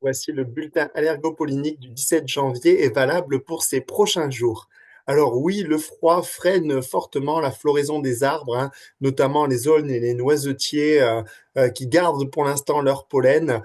Voici le bulletin allergopollinique du 17 janvier est valable pour ces prochains jours. Alors oui, le froid freine fortement la floraison des arbres, hein, notamment les aulnes et les noisetiers qui gardent pour l'instant leur pollen,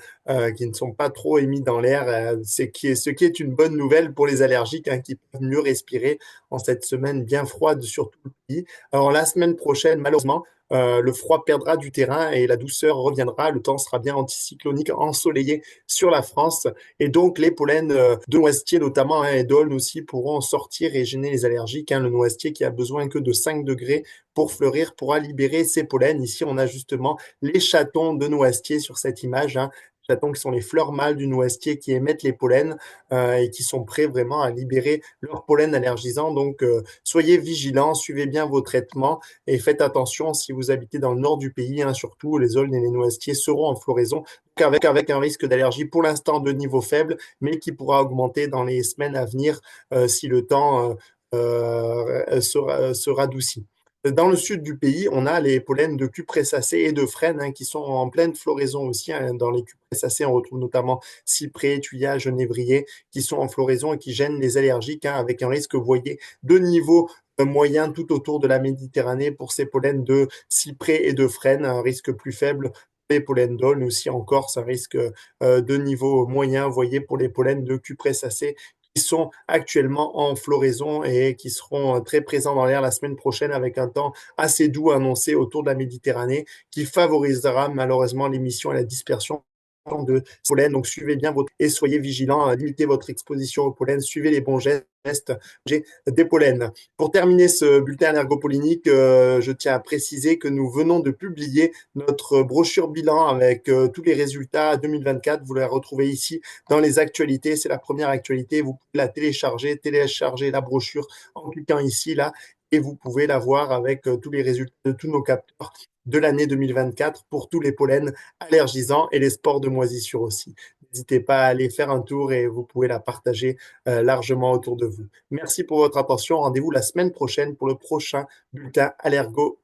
qui ne sont pas trop émis dans l'air, ce qui est une bonne nouvelle pour les allergiques hein, qui peuvent mieux respirer en cette semaine bien froide sur tout le pays. Alors la semaine prochaine, malheureusement, le froid perdra du terrain et la douceur reviendra. Le temps sera bien anticyclonique, ensoleillé sur la France. Et donc, les pollens de noisetier, notamment, hein, et d'aulne aussi, pourront sortir et gêner les allergiques. Hein. Le noisetier qui a besoin que de 5 degrés pour fleurir pourra libérer ses pollens. Ici, on a justement les chatons de noisetier sur cette image. Hein. Chatons qui sont les fleurs mâles du noisetier qui émettent les pollens et qui sont prêts vraiment à libérer leurs pollens allergisants. Donc, soyez vigilants, suivez bien vos traitements et faites attention si vous habitez dans le nord du pays, hein, surtout les aulnes et les noisetiers seront en floraison avec un risque d'allergie pour l'instant de niveau faible, mais qui pourra augmenter dans les semaines à venir si le temps se radoucit. Dans le sud du pays, on a les pollens de cupressacées et de frênes hein, qui sont en pleine floraison aussi. Hein. Dans les cupressacées, on retrouve notamment cyprès, thuya, genévrier qui sont en floraison et qui gênent les allergiques hein, avec un risque, vous voyez, de niveau moyen tout autour de la Méditerranée pour ces pollens de cyprès et de frênes, un risque plus faible les pollens d'aulne, aussi en Corse, un risque de niveau moyen, vous voyez, pour les pollens de cupressacées qui sont actuellement en floraison et qui seront très présents dans l'air la semaine prochaine avec un temps assez doux annoncé autour de la Méditerranée qui favorisera malheureusement l'émission et la dispersion de pollen. Donc, suivez bien votre et soyez vigilants, limitez votre exposition au pollen, suivez les bons gestes des pollens. Pour terminer ce bulletin allergopollinique, je tiens à préciser que nous venons de publier notre brochure bilan avec tous les résultats 2024. Vous la retrouvez ici dans les actualités. C'est la première actualité. Vous pouvez la télécharger la brochure en cliquant ici, là, et vous pouvez la voir avec tous les résultats de tous nos capteurs de l'année 2024 pour tous les pollens allergisants et les spores de moisissure aussi. N'hésitez pas à aller faire un tour et vous pouvez la partager largement autour de vous. Merci pour votre attention. Rendez-vous la semaine prochaine pour le prochain bulletin allergo.